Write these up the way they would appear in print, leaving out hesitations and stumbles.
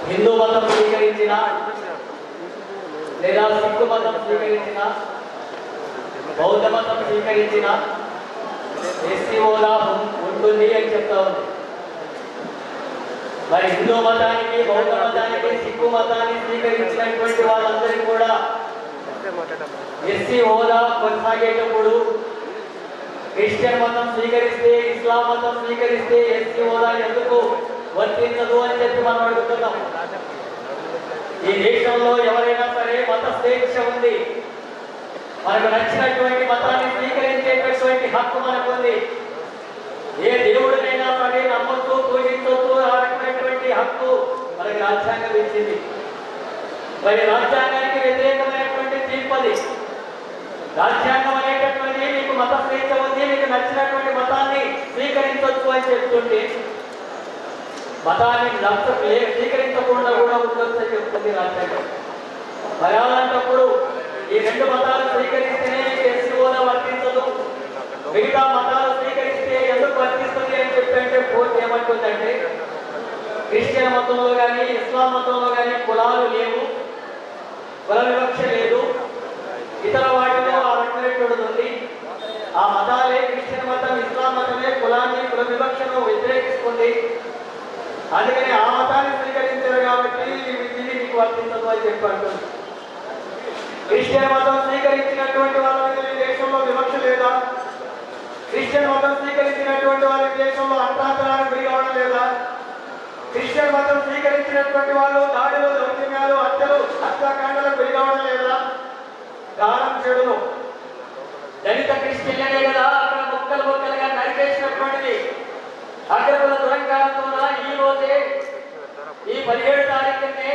హిందూ మతం స్వీకరించిన లేదా సిక్కు మతం స్వీకరించిన బౌద్ధ మతం స్వీకరించిన ఎస్సీ హోదా ఉంటుంది అని చెప్తా ఉంది. మరి హిందూ మతానికి, బౌద్ధ మతానికి, సిక్కు మతాన్ని స్వీకరించినటువంటి వాళ్ళందరికీ కూడా ఎస్సీ హోదా కొనసాగేటప్పుడు క్రిస్టియన్ మతం స్వీకరిస్తే, ఇస్లాం మతం స్వీకరిస్తే ఎస్సీ హోదా ఎందుకు వర్తించదు అని చెప్పి మనం అడుగుతున్నాం. ఈ దేశంలో ఎవరైనా సరే మత స్వేచ్ఛ ఉంది. మనకు నచ్చినటువంటి మతాన్ని స్వీకరించేటటువంటి హక్కు మనకు ఉంది. ఏ దేవుడినైనా సరే నమ్మొచ్చు, పూజించవచ్చు, ఆ రకమైనటువంటి హక్కు మనకి రాజ్యాంగం ఇచ్చింది. మరి రాజ్యాంగానికి వ్యతిరేకమైనటువంటి తీర్పది. రాజ్యాంగం అనేటటువంటి మీకు మత స్వేచ్ఛ ఉంది, మీకు నచ్చినటువంటి మతాన్ని స్వీకరించవచ్చు అని చెప్తుంటే మతాన్ని స్వీకరించకుండా కూడా ఉండొచ్చు అని చెప్తుంది రాజ్యాంగం. మరి అలాంటప్పుడు ఈ రెండు మతాలు స్వీకరిస్తేనే మీకు ఎస్సీ హోదా వర్తించదు, మిగతా మతాలు స్వీకరిస్తే ఎందుకు వర్తిస్తుంది అని చెప్పంటే కోర్టు ఏమంటుందంటే క్రిస్టియన్ మతంలో కానీ ఇస్లాం మతంలో కానీ కులాలు లేవు, కుల వివక్ష లేదు, ఇతర వాటిలో ఆ రకమైనటువంటి ఉంది. ఆ మతాలే క్రిస్టియన్ మతం, ఇస్లాం మతమే కులాన్ని, కుల వివక్షను వ్యతిరేకిస్తుంది. అందుకని ఆ మతాన్ని స్వీకరించారు కాబట్టి ఇది మీకు వర్తించదు అని చెప్పంటుంది. క్రిస్టియన్ మతం స్వీకరించినటువంటి వాళ్ళ మీద ఈ దేశంలో వివక్ష లేదా? క్రిస్టియన్ మతం స్వీకరించినటువంటి వాళ్ళ దేశంలో అర్థాంతరానికి గురి కావడం లేదా? క్రిస్టియన్ మతం స్వీకరించినటువంటి వాళ్ళు దాడులు, దౌర్జన్యాలు, హత్యలు, హత్యాకాండలకు గురి కావడం లేదా? కాలం చెడును దళిత క్రిస్టియన్లనే కదా అక్కడ ముక్కలు ముక్కలుగా నరికేసినటువంటిది. అగ్రకుల దురంకారంతో ఈ రోజే ఈ 17 తారీఖునే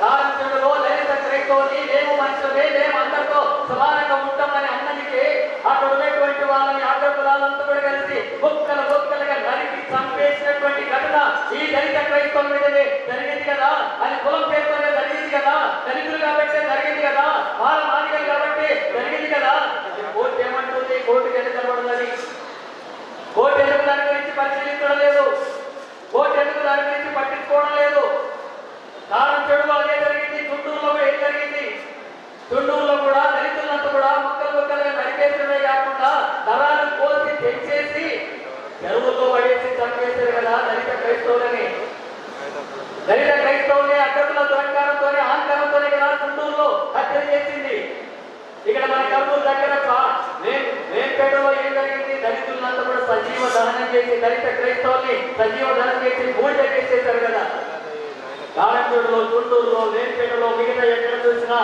కాలం చెడులో లలిత క్రైస్తవుని మేము మనుషులే, మేము అందరితో సమానంగా ఉంటామని అన్నదికి అక్కడ ఉన్నటువంటి వాళ్ళని అగ్రకులాలంతా కూడా కలిసి ముక్కలు ముక్కలుగా నరికి చంపేసినటువంటి ఘటన ఈ దళిత క్రైస్తవుల మీదనే జరిగింది కదా. అది కులం పేరుతోనే జరిగింది కదా, దళితులు కాబట్టి జరిగింది కదా, వాళ్ళ మాదిగలు కాబట్టి జరిగింది కదా. కోర్టు ఏమంటుంది? కోర్టుకి ఎందుకు కనబడుతుంది? కోర్టు ఎందుకు దాని గురించి పరిశీలించడం లేదు? కోర్టు ఎందుకు దాని గురించి పట్టించుకోవడం లేదు? కాలం చెడులో అదే జరిగింది. చుండూరులో కూడా ఏం జరిగింది? చుండూరులో కూడా దళితులంతా కూడా ముక్కలు ముక్కలుగా నరికేసడమే కాకుండా నరాలు కోసి తెంచేసి చెరువుల్లో పడేసి చంపేశారు కదా దళిత క్రైస్తవులని. దళిత క్రైస్తవుని అగ్రకుల దురంకారంతోనే, అహంకారంతోనే కదా చుండూరులో హత్యలు చేసింది. ఇక్కడ మన కర్నూలు దగ్గర వేంపేటలో ఏం జరిగింది? దళితులంతా కూడా సజీవ దహనం చేసి, దళిత క్రైస్తవుల్ని సజీవ దహనం చేసి బూడిద చేసేశారు కదా. కారంపేటలో, చుండూరులో, వేంపేటలో, మిగతా ఎక్కడ చూసినా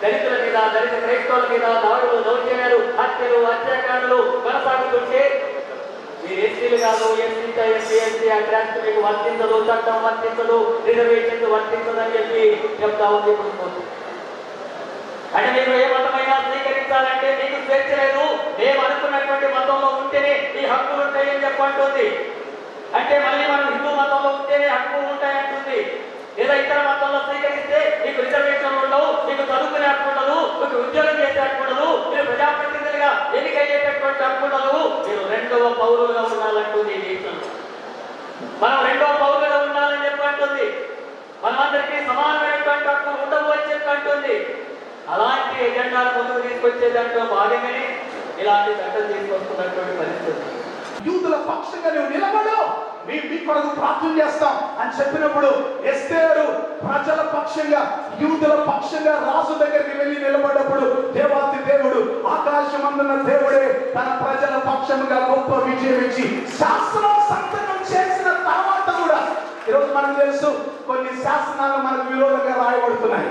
దళితుల మీద, దళిత క్రైస్తవుల మీద దాడులు, దౌర్జన్యాలు, హత్యలు, హత్యాకాండలు కొనసాగుతుంటే మీరు ఎస్సీలు కాదు, ఎస్సీ అడ్రాక్ట్ మీకు వర్తించదు, చట్టం వర్తించదు, రిజర్వేషన్ వర్తించదు అని చెప్పి చెప్తా ఉంది. అంటే మీరు ఏ మతమైనా స్వీకరించాలంటే మీకు స్వేచ్ఛ లేదు, మేము అనుకున్నటువంటి మతంలో ఉంటేనే ఈ హక్కులు ఉంటాయని చెప్పంటుంది. అంటే మళ్ళీ మనం హిందూ మతంలో ఉంటేనే హక్కులు ఉంటాయంటుంది. లేదా ఇతర మతంలో స్వీకరిస్తే మీకు రిజర్వేషన్లు ఉండవు, మీకు చదువుకునే హక్కు ఉండదు, మీకు ఉద్యోగం చేసే హక్కు ఉండదు, మీరు ప్రజాప్రతినిధులుగా ఎన్నికయ్యేటటువంటి హక్కు ఉండదు, మీరు రెండవ పౌరులుగా ఉండాలంటుంది ఈ దేశంలో. మనం రెండవ పౌరులుగా ఉండాలని చెప్పంటుంది. మనమందరికీ సమానమైనటువంటి హక్కులు ఉండవు అని చెప్పంటుంది. అలాంటి ఎజెండాలు ముందుకు తీసుకొచ్చే దాంట్లో భాగంగానే ఇలాంటి చట్టం తీసుకొస్తున్నటువంటి పరిస్థితి. యూదుల పక్షంగా నువ్వు నిలబడు, మీ కొరకు ప్రార్థన చేస్తాం అని చెప్పినప్పుడు ఎస్తేరు ప్రజల పక్షంగా, యూదుల పక్షంగా రాజు దగ్గరికి వెళ్ళి నిలబడ్డప్పుడు దేవాతి దేవుడు, ఆకాశమందున్న దేవుడే తన ప్రజల పక్షంగా గొప్ప విజయం ఇచ్చి శాస్త్రం సంతకం చేసిన తర్వాత కూడా ఈరోజు మనకు తెలుసు కొన్ని శాసనాలు మనకు విరోధంగా రాయబడుతున్నాయి,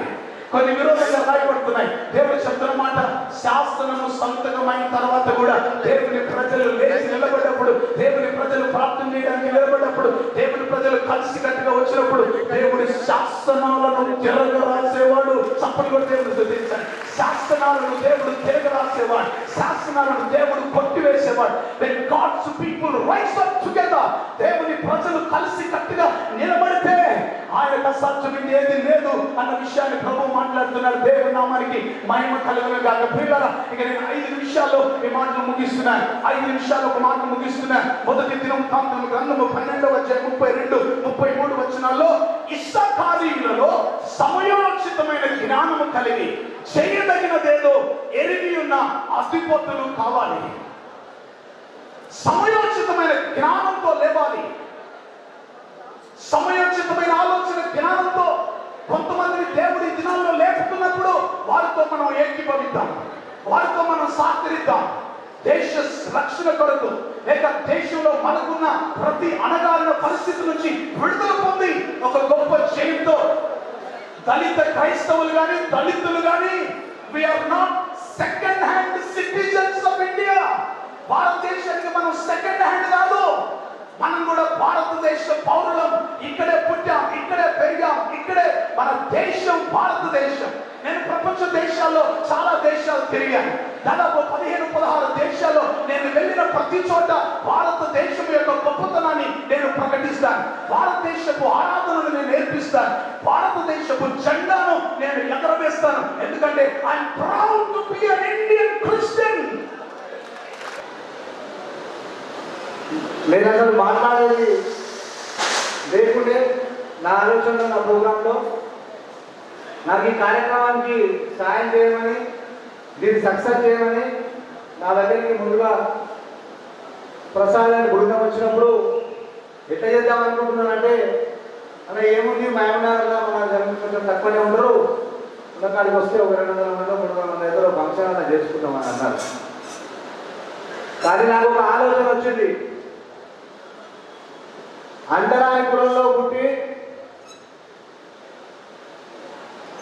కొన్ని విరోధంగా రాయబడుతున్నాయి. దేవుడు చెప్తున్న మాట, శాసనము సంతకమైన తర్వాత కూడా దేవుని ప్రజలు లేచి నిలబడ్డప్పుడు, దేవుని ప్రజలు ప్రార్థన చేయడానికి నిలబడ్డప్పుడు, దేవుని ప్రజలు కలిసికట్టుగా వచ్చినప్పుడు దేవుడి శాసనాలను తిరగ రాసేవాడు. చప్పట్లు కూడా దేవుడు స్తుతించండి. శాసనాలను దేవుడు తిరగ రాసేవాడు, శాసనాలను దేవుడు కొట్టివేసేవాడు. When God's people rise up together, దేవుని ప్రజలు కలిసి కట్టుగా నిలబడితే ఆయన అసాధ్యం ఏది లేదు అన్న విషయాన్ని ప్రభు మాట్లాడుతున్నాడు. దేవుని నామానికి మహిమ కలుగును గాక. ప్రియులారా, ఇక నేను 5 నిమిషాల్లో ఈ మాటలు ముగిస్తున్నాను. 5 నిమిషాల్లో ఒక మాట ముగిస్తున్నాను. మొదటి దినవృత్తాంతముల గ్రంథము 12వ అధ్యాయం 32, 33 వచనాల్లో ఇష్టకార్యులలో సమయోచితమైన జ్ఞానము కలిగి చేయదగినదేదో ఎరిగి ఉన్న అధిపతులు కావాలి. సమయోచితమైన జ్ఞానంతో లేవాలి. సమయోచితమైన ఆలోచన జ్ఞానంతో కొంతమందిని దేవుడి దినాల్లో లేపుతున్నప్పుడు వారితో మనం ఏకీభవిద్దాం, వారితో మనం సహకరిద్దాం. దేశ రక్షణ కొరకు లేక దేశంలో మనకున్న ప్రతి అణగారిన పరిస్థితి నుంచి విడుదల పొంది ఒక గొప్ప జయంతో దళిత క్రైస్తవులు కానీ దళితులు కానీ we are not second hand citizens of India. భారతదేశానికి మనం సెకండ్ హ్యాండ్ కాదు, మనం కూడా భారతదేశ పౌరులం. ఇక్కడే పుట్టాం, ఇక్కడే పెరిగాం, ఇక్కడే మన దేశం భారతదేశం. నేను ప్రపంచ దేశాల్లో చాలా దేశాలు తిరిగాను. దాదాపు 15-16 దేశాల్లో నేను వెళ్ళిన ప్రతి చోట భారతదేశం యొక్క గొప్పతనాన్ని నేను ప్రకటిస్తాను. భారతదేశపు ఆరాధనను నేను నేర్పిస్తాను. భారతదేశపు జెండాను నేను ఎగరవేస్తాను. ఎందుకంటే I'm proud to be an Indian Christian. నేను అసలు మాట్లాడేది లేకుంటే నా ఆలోచనలో నా ప్రోగ్రాంలో నాకు ఈ కార్యక్రమానికి సాయం చేయమని, దీన్ని సక్సెస్ చేయమని నా దగ్గరికి ముందుగా ప్రసాదాన్ని బృందం వచ్చినప్పుడు ఎట్లా చేద్దాం అనుకుంటున్నానంటే, అలా ఏముంది మహబూబ్నగర్లో మన జనం కొంచెం తక్కువనే ఉండరు, ఉన్నకాడికి వస్తే ఒక 200 మంది 300 మంది అయితే ఫంక్షన్ అలా చేసుకుంటామని అన్నారు. కానీ నాకు ఒక ఆలోచన వచ్చింది. అంతరాయపురంలో పుట్టి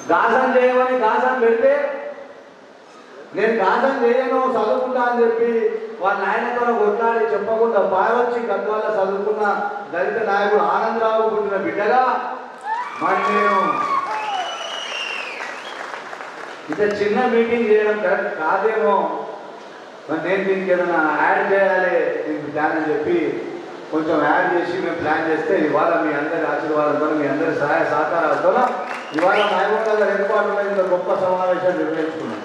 గాసం చేయమని గాసం పెడితే నేను గాసం చేయను చదువుకుంటా అని చెప్పి వాళ్ళ నాయనతో కొట్లాడి చెప్పకుండా పారొచ్చి గద్వాల చదువుకున్న దళిత నాయకుడు ఆనందరావు పుట్టిన బిడ్డగా మరి నేను ఇంత చిన్న మీటింగ్ చేయడం కరెక్ట్ కాదేమో, మరి నేను దీనికి ఏదైనా యాడ్ చేయాలి దీనికి ప్లాన్ అని చెప్పి కొంచెం యాడ్ చేసి మేము ప్లాన్ చేస్తే ఇవాళ మీ అందరి ఆశీర్వాదంతో మీ అందరి సహాయ సహకారాలతో ఇవాళ మహబూబ్నగర్ ఏర్పాటు గొప్ప సమావేశాలు నిర్వహించుకున్నాం.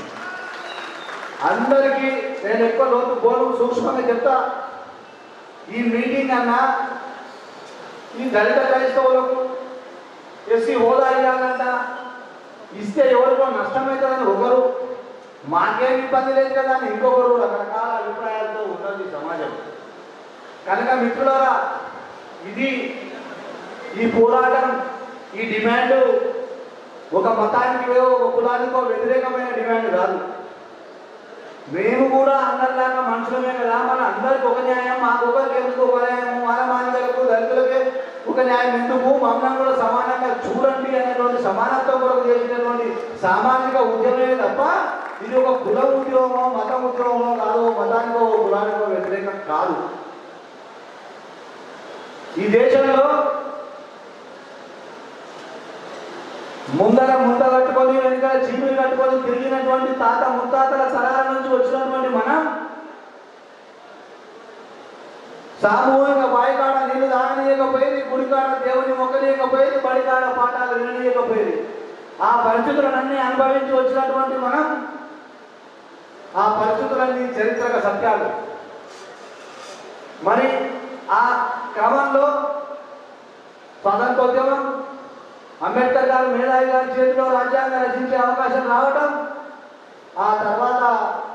అందరికీ నేను ఎక్కువ లోతు పోను సూక్ష్మంగా చెప్తా. ఈ మీటింగ్ అన్నా ఈ దళిత క్రైస్తవులకు ఎస్సీ హోదా ఇవ్వాలంట, ఇస్తే ఎవరికో నష్టమవుతుందని ఒకరు, మాకేం ఇబ్బంది లేదు కదా అని ఇంకొకరు, రకరకాల అభిప్రాయాలతో ఉన్నది సమాజం. కనుక మిత్రులారా, ఇది ఈ పోరాటం, ఈ డిమాండ్ ఒక మతానికి ఒక కులానికో వ్యతిరేకమైన డిమాండ్ కాదు. మేము కూడా అందరిలాగా మనుషులమే కదా, మన అందరికి ఒక న్యాయం, మాకు ఒకరికి ఎందుకు ఒక న్యాయం, మన మానవులకు దళితులకే ఒక న్యాయం ఎందుకు, మమ్మల్ని కూడా సమానంగా చూడండి అనేటువంటి సమానత్వం కొరకు చేసినటువంటి సామాజిక ఉద్యమమే తప్ప ఇది ఒక కుల ఉద్యమమో మత ఉద్యమమో కాదు, మతానికో కులానికో వ్యతిరేకం కాదు. ఈ దేశంలో ముందర ముంద కట్టుకొని వెనుక చీపులు కట్టుకొని తిరిగినటువంటి తాత ముత్తాతల తరాల నుంచి వచ్చినటువంటి మనం సామూహిక బాయికాడ నీళ్లు తాగనీయకపోయేది, గుడికాడ దేవుని మొక్కనీయకపోయేది, బడికాడ పాఠాలు విననీయకపోయేది. ఆ పరిస్థితులన్నీ అనుభవించి వచ్చినటువంటి మనం ఆ పరిస్థితులన్నీ చరిత్రక సత్యాలు. మరి ఆ క్రమంలో స్వాతంత్రోద్యమం, అంబేద్కర్ గారు మేధావి గారి చేతిలో రాజ్యాంగం రచించే అవకాశం రావటం, ఆ తర్వాత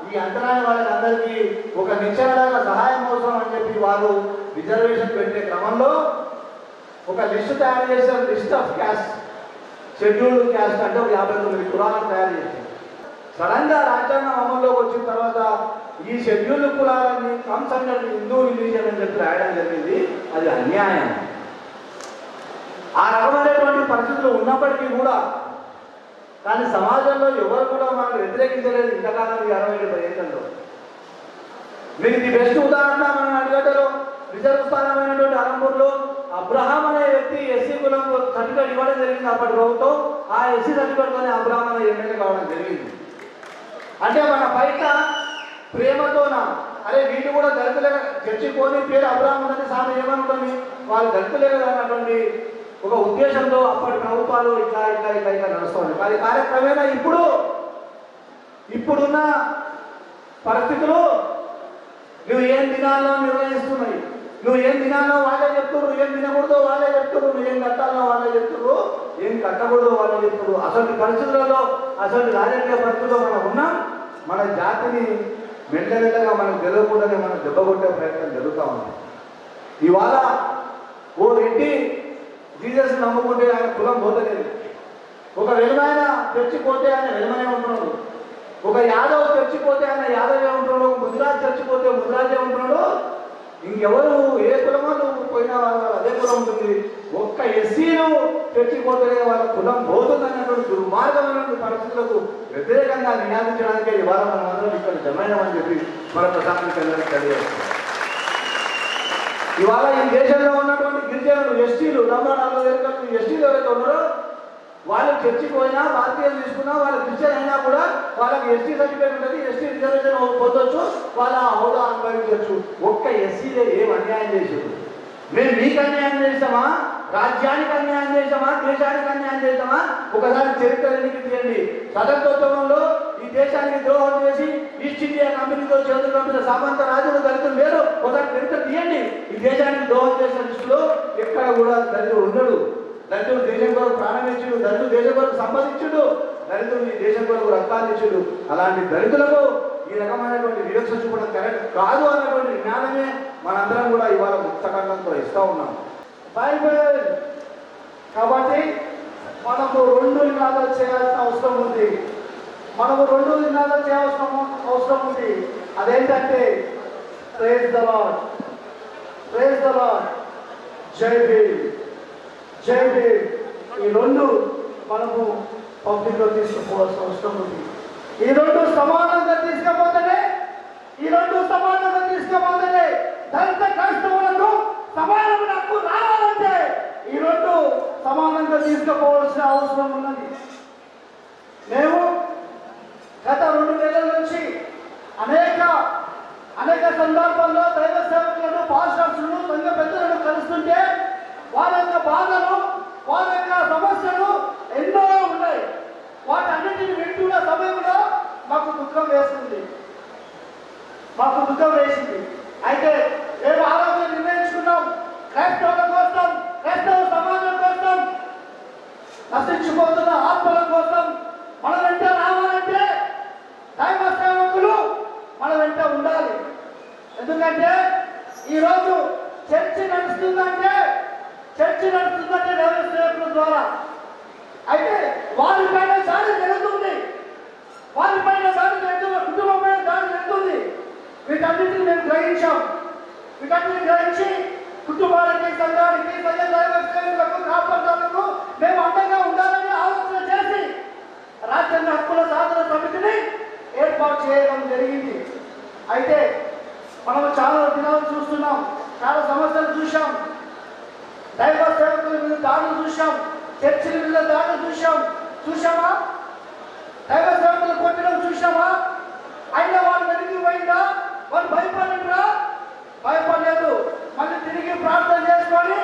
ఈ అంతరాయ వాళ్ళందరికీ ఒక నిచ్చెనలాగా సహాయం అవసరం అని చెప్పి వారు రిజర్వేషన్ పెట్టే క్రమంలో ఒక లిస్టు తయారు చేశారు. List of caste, scheduled caste అంటే 59 కులాలను తయారు చేశారు. సడన్గా రాజ్యాంగం అమల్లోకి వచ్చిన తర్వాత ఈ షెడ్యూల్డ్ కులాలని కన్సర్న్ హిందూ రిలీజియన్ అని చెప్పి రాయడం జరిగింది. అది అన్యాయం. ఆ రకమైనటువంటి పరిస్థితులు ఉన్నప్పటికీ కూడా కానీ సమాజంలో ఎవరు కూడా మనకు వ్యతిరేకించలేదు ఇంతకాలం ఈ 60-70 ఏళ్లలో. మీకు ది బెస్ట్ ఉదాహరణ మన అడిగడ్డలో రిజర్వ్ స్థానమైనటువంటి అలంపూర్లో అబ్రహాం అనే వ్యక్తి ఎస్సీ కులం సర్టిఫికేట్ ఇవ్వడం జరిగింది అప్పటి ప్రభుత్వం. ఆ ఎస్సీ సర్టిఫికేట్తోనే అబ్రహాం అనే ఎమ్మెల్యే కావడం జరిగింది. అంటే మన బయట ప్రేమతోన అరే వీళ్ళు కూడా దళితులే చర్చిపోని పేరు అబ్రహాం ఉందని సామె ఏమనుకోని వాళ్ళు దళితులే కదా అన్నటువంటి ఒక ఉద్దేశంతో అప్పటి ప్రభుత్వాలు ఇట్లా ఇట్లా ఇట్లా ఇట్లా నడుస్తుంది. కానీ కార్యక్రమేణా ఇప్పుడున్న పరిస్థితులు నువ్వు ఏం దినాల్లో నిర్వహిస్తున్నాయి, నువ్వు ఏం దినాల్లో వాళ్ళే చెప్తున్నారు, ఏం తినకూడదో వాళ్ళే చెప్తున్నారు, నువ్వు ఏం కట్టాలో వాళ్ళే చెప్తున్నారు. కట్టకూడదు వాళ్ళు చెప్తారు. అసలు పరిస్థితులలో అసలు రాజకీయ పరిస్థితుల్లో మనం ఉన్నాం. మన జాతిని మెల్లమెల్లగా మనకు తెలియకుండానే మనం దెబ్బ కొట్టే ప్రయత్నం జరుగుతూ ఉంది. ఇవాళ ఓ రెడ్డి జీసస్ నమ్ముకుంటే ఆయన కులం పోతలేదు. ఒక వెలుమైన చర్చిపోతే ఆయన వెలుమనే ఉంటున్నాడు. ఒక యాదవ్ చర్చిపోతే ఆయన యాదవే ఉంటున్నాడు. ఒక ముదిరాజ్ చర్చిపోతే ముదిరాజే ఉంటున్నాడు. ఇంకెవరు ఏ కులమో పోయినా వాళ్ళ అదే కులం ఉంటుంది. ఒక్క ఎస్సీలు చర్చిపోతే వాళ్ళ కులం పోతుందన్నటువంటి దుర్మార్గమైనటువంటి పరిస్థితులకు వ్యతిరేకంగా నినాదించడానికే ఇవాళ మనం అందరం ఇక్కడ జమైనామని చెప్పి మన ప్రశాంతంగా తెలియజేస్తాం. ఇవాళ ఈ దేశంలో ఉన్నటువంటి గిరిజనులు ఎస్టీలు 40,000 ఎస్టీలు ఎవరైతే ఉన్నారో వాళ్ళు చర్చికి పోయినా భారతీయులు తీసుకున్నా వాళ్ళు క్రిస్టియన్ అయినా కూడా వాళ్ళకి ఎస్టీ సర్టిఫికేట్ ఉంటుంది. ఎస్టీ రిజర్వేషన్ పొందొచ్చు, వాళ్ళ హోదా అనుభవించవచ్చు. ఒక్క ఎస్సీలే ఏం అన్యాయం చేసేది? మేము మీకు అన్యాయం చేస్తామా? రాజ్యానికి అన్యాయం చేస్తామా? దేశానికి అన్యాయం చేస్తామా? ఒకసారి చరిత్ర ఎన్నిక తీయండి. స్వతంత్రోద్యమంలో ఈ దేశానికి ద్రోహం చేసి ఈస్ట్ ఇండియా కంపెనీతో చేతులు పంపిన సామంత రాజులు దళితులు లేరు. ఒకసారి చరిత్ర తీయండి. ఈ దేశానికి ద్రోహం చేసిన దృష్టిలో ఎక్కడ కూడా దళితుడు ఉండడు. దళితుడు దేశం కొరకు ప్రారంభించుడు, దళితుడు దేశం కొరకు సంపాదించుడు, దళితుడు ఈ దేశం కొరకు రక్తాలు ఇచ్చుడు. అలాంటి దళితులకు ఈ రకమైనటువంటి వివక్ష చూపడం కరెక్ట్ కాదు అన్నటువంటి జ్ఞానమే మనందరం కూడా ఇవాళ ముక్తకంఠంతో ఇస్తూ ఉన్నాం. బైబిల్ కాబట్టి మనము 2 నినాదాలు చేయాల్సిన అవసరం ఉంది. అవసరం ఉంది. అదేంటంటే praise the lord, praise the lord, జై భీమ్, జై భీమ్. ఈ 2 మనము పబ్లిక్లో తీసుకుపోవాల్సిన అవసరం ఉంది. ఈ 2 సమానంగా తీసుకుపోతేనే దళిత క్రైస్తవులకు సమానమైన హక్కు రావాలంటే ఈ 2 సమానంగా తీసుకుపోవాల్సిన అవసరం ఉన్నది. మేము గత 2 నెలల నుంచి అనేక సందర్భాల్లో దైవ సేవకులను, పాస్టర్స్ను, సంఘ పెద్దలను కలుస్తుంటే వాళ్ళ యొక్క బాధలు, వాళ్ళ యొక్క సమస్యలు ఎన్నో ఉన్నాయి. వాటన్నిటిని వింటున్న సమయంలో మాకు దుఃఖం వేసింది. అయితే మేము ఆ రోజు నిర్ణయించుకున్నాం, క్రైస్తవుల కోసం, క్రైస్తవ సమాజం కోసం, నశించిపోతున్న ఆత్మల కోసం మన వెంట రావాలంటే దైవ సేవకులు మన వెంట ఉండాలి. ఎందుకంటే ఈరోజు చర్చి నడుస్తుందంటే దైవ సేవకుల ద్వారా. అయితే వారిపైన దాడి జరుగుతుంది, కుటుంబం పైన దాడి జరుగుతుంది. వీటన్నిటిని మేము గ్రహించి కుటుంబాలకి, సంఘానికి, దైవ సేవకులకు, కాపాడలకు మేము అండగా ఉండాలని ఆలోచన చేసి రాజ్యాంగ హక్కుల సాధన సమితిని ఏర్పాటు చేయడం జరిగింది. అయితే మనం చాలా దినాలు చూస్తున్నాం, చాలా సమస్యలు చూసాం, దైవ సేవకుల మీద దాడులు చూసాం, చర్చిల మీద దాడులు చూసామా? దైవ సేవకులు కొట్టడం చూసామా? అయినా వాళ్ళు వెనక్కి పోయిందా? వాళ్ళు భయపడలేదు. మళ్ళీ తిరిగి ప్రార్థన చేసుకొని